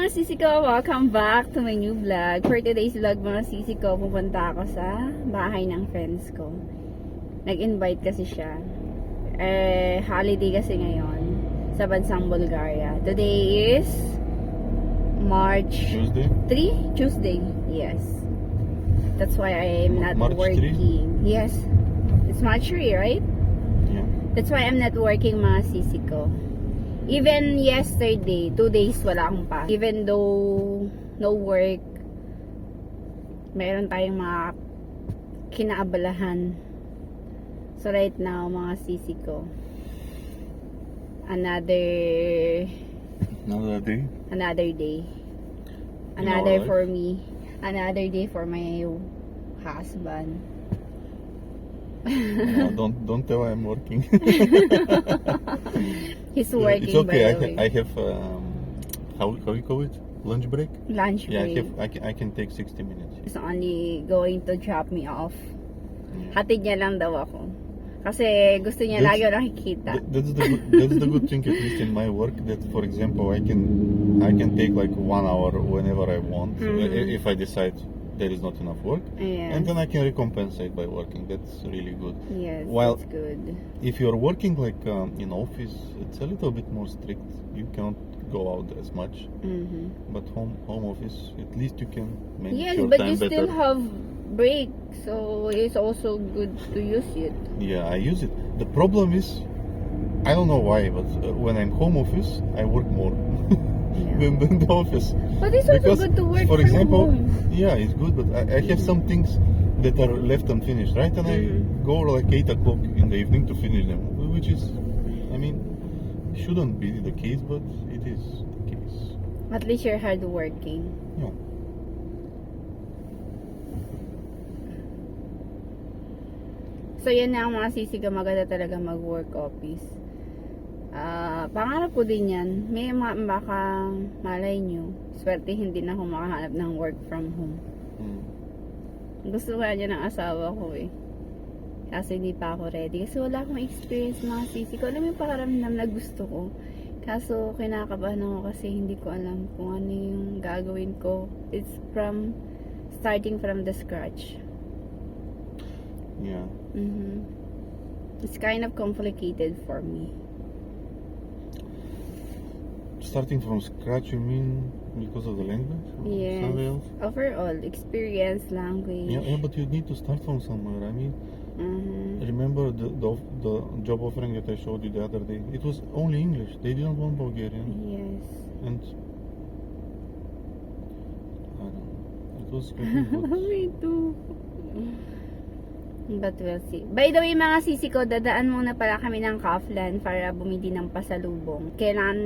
mga sisi ko, welcome back to my new vlog. For today's vlog mga sisi ko, pupunta ako sa bahay ng friends ko. Nag-invite kasi siya. Holiday kasi ngayon sa bansang Bulgaria. Today is March Tuesday? 3? Tuesday, yes. That's why I am not March 3? working. Yes, it's March 3, right? Yeah. That's why I'm not working mga sisi ko. Even yesterday, 2 days wala akong pa. Even though no work, meron tayong mga kinaabalahan. So right now, mga sisi ko, another day. Another our for me. Another day for my husband. Don't tell I'm working. He's working. It's okay. By the way. I have how you call it? Lunch break? Lunch Yeah, break. I can take 60 minutes. He's only going to drop me off. Hatid niya lang daw ako. Kasi gusto niya lagi ako nakikita. That's the good thing, at least in my work, that for example I can take like 1 hour whenever I want, if I decide there is not enough work, Yes. and then I can recompensate by working. That's really good. Yes, While that's good. if you're working like in office, it's a little bit more strict. You cannot go out as much. But home office, at least you can manage Yes, your but time you better. still have break, so it's also good to use it. Yeah, I use it. The problem is, I don't know why, but when I'm home office, I work more than the office. But it's also Because, good to work for from example, home. yeah, it's good, but I have some things that are left unfinished, right? And I go like 8 o'clock in the evening to finish them, which is, I mean, shouldn't be the case, but it is the case. At least you're hardworking. Yeah. So yan na ang mga sisiga, maganda talaga mag-work office. Pangarap ko din yan. May baka malay nyo, swerte hindi na ako makahanap ng work from home. Gusto nga niya ng asawa ko eh. Kasi hindi pa ako ready. Kasi wala akong experience mga sisi ko. Alam mo yung pakaramdam na gusto ko. Kaso kinakabahan ako kasi hindi ko alam kung ano yung gagawin ko. It's starting from the scratch. Yeah. It's kind of complicated for me. Starting from scratch, you mean because of the language? Or Yes. something else? Overall, experience, language. Yeah, but you need to start from somewhere. I mean, remember the job offering that I showed you the other day? It was only English. They didn't want Bulgarian. Yes. And I don't know. It was really good. Me too. But we'll see. By the way, mga sisi ko, dadaan muna pala kami ng Kaufland para bumili ng pasalubong. Kailangan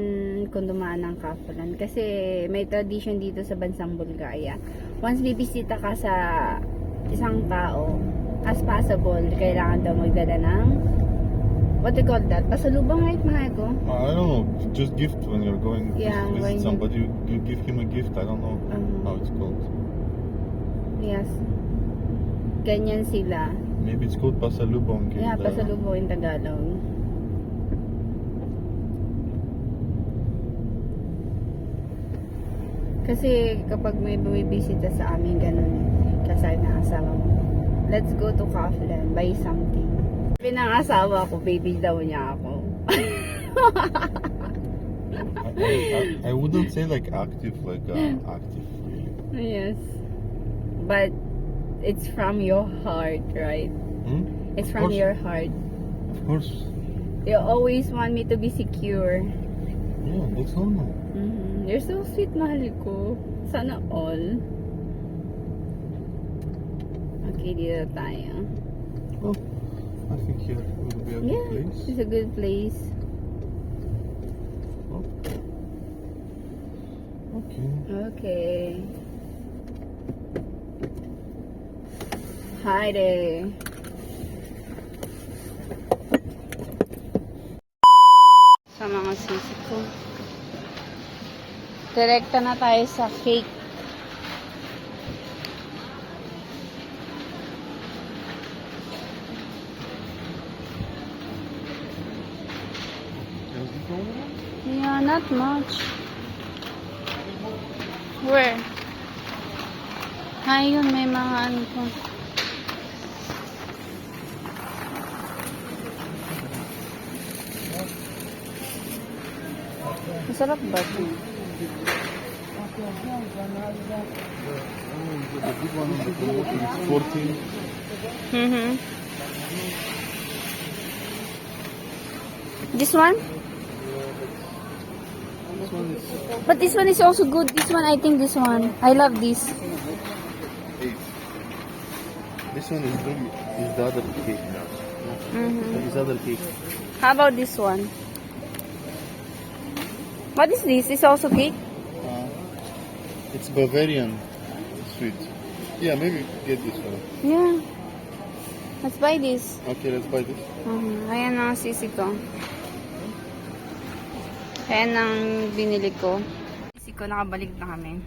kong dumaan ng Kaufland kasi may tradition dito sa bansang Bulgaria. Once bibisita ka sa isang tao, as possible, kailangan daw magdala ng what do you call that? Pasalubong, right, mahal ko? I don't know. Just gift when you're going to Yeah, when visit somebody. You give him a gift. I don't know how it's called. Yes. Ganyan sila. Maybe it's called pasalubong. Yeah, pasalubong in Tagalog. Kasi kapag may bumibisita sa amin, ganun, kasal na asawa mo, let's go to Kaufland, buy something. Sabi ng asawa ko, baby daw niya ako. I wouldn't say like active really. Yes. But it's from your heart, right? It's Of from course. your heart. Of course. You always want me to be secure. Yeah, that's normal. You're so sweet, mahal ko. Sana all. Okay, dito tayo. Well, I think here will be a good place. It's a good place. Okay. Okay. Hi there. Sa mga sisi ko. Direkta na tayo sa cake. Yeah, not much. Where? Ayun, may mga ano po. Masarap ba ito? The big one on the promotion is 14. Mm-hmm. This one? This one is But this one is also good. This one, I think this one. I love this. 8. This one is really is the other cake now. Mm-hmm. Is other cake. How about this one? What is this? It's also cake? It's Bavarian sweet. Yeah, maybe get this one. Yeah. Let's buy this. Okay, let's buy this. Ayan ang sisi ko. Ayan ang binili ko. Sisi ko, nakabalik na kami.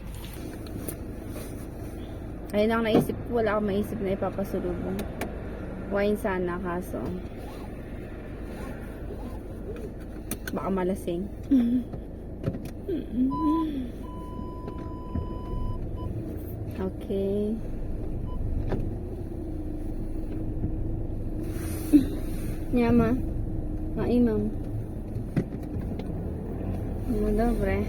Ayun ang naisip ko. Wala akong maisip na ipapasulubong. Wine sana, kaso baka malasing. Okay. Nyama. Maimam. No, dobre.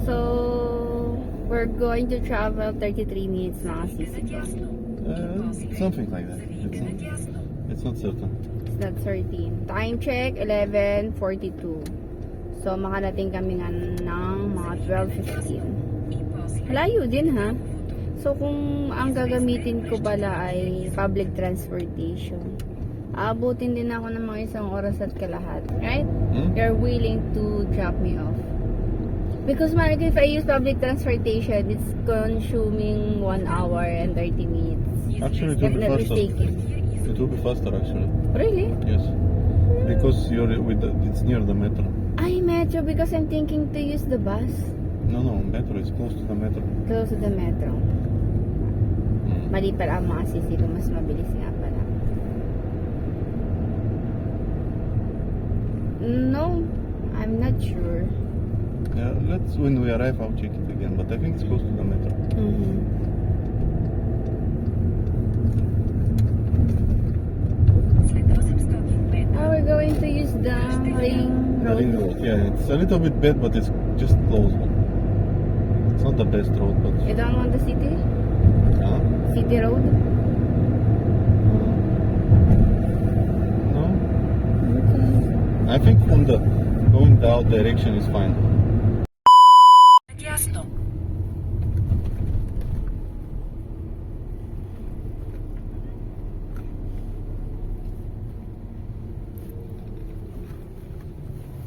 So, we're going to travel 33 minutes mga sisi ko. Something like that. It's not certain. That's 13. Time check, 11:42. So, makarating kami nga ng mga 12:15. Malayo din, ha? So, kung ang gagamitin ko pala ay public transportation, aabutin din ako ng mga isang oras at kalahati. Right? You're willing to drop me off. Because man, if I use public transportation, it's consuming 1 hour and 30 minutes. Actually, it If will be not faster. mistaken. It will be faster actually. Really? Yes. Because you're with it's near the metro. Ay, metro, because I'm thinking to use the bus. No, metro is close to the metro. Close to the metro. Mali pala ang mga sisi ko, mas mabilis nga pala. No, I'm not sure. Yeah, when we arrive, I'll check it again. But I think it's close to the metro. We're going to use the ring The ring road. road. Yeah, it's a little bit bad, but it's just close. It's not the best road, but. You don't want the city? Huh? City road? No. Okay. I think from the going down direction is fine. Ясно.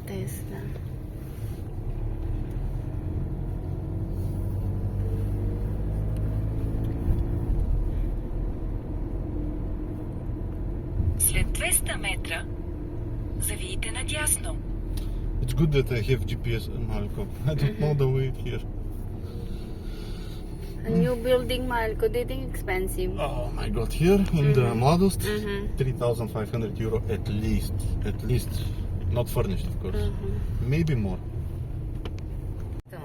Tesla. След 200 метра завийте надясно. It's good that I have GPS, Malco. I don't know the way here. A new building, mahal ko. Do you think expensive? Oh my god, here in the modest, Mhm. 3,500 euro at least. At least. Not furnished, of course. Maybe more. Ito.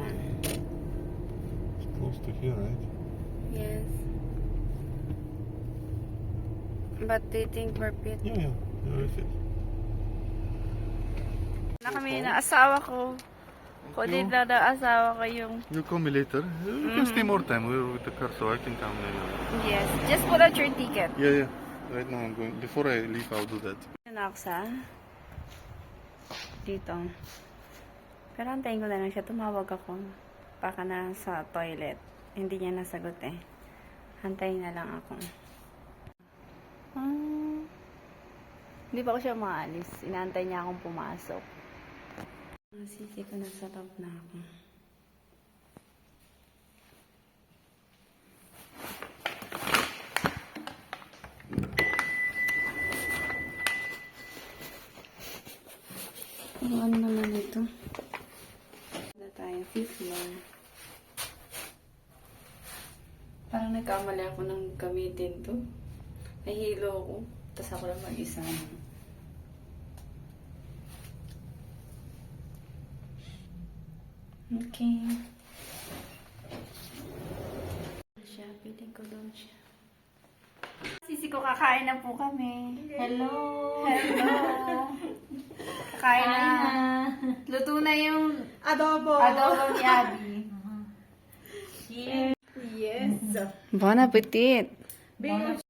It's close to here, right? Yes. But do you think worth it? Yeah. Worth it. Na kami na asawa ko. Kulit na asawa ko yung... You call me later. We can stay more time. We're with the car, so I can come later. Yes. Just put out your ticket. Yeah. Right now I'm going. Before I leave, I'll do that. Na ako sa... Dito. Pero antayin ko na lang siya. Tumawag ako. Baka na sa toilet. Hindi niya nasagot eh. Antayin na lang ako. Hindi pa ko siya maalis. Inaantay niya akong pumasok. Sisi ko, nasa top na ako. Ano naman ito? Wala tayo, 5th floor. Parang nagkamali ako ng gamitin to. Nahilo ako. Tapos ako lang mag-isa. Okay. Siya, piling ko doon siya. Sisi ko, kakain na po kami. Hello! Hello! Kakain na. Luto na yung Adobo! adobo ni Abby. Yes! Bon appetit! Babe,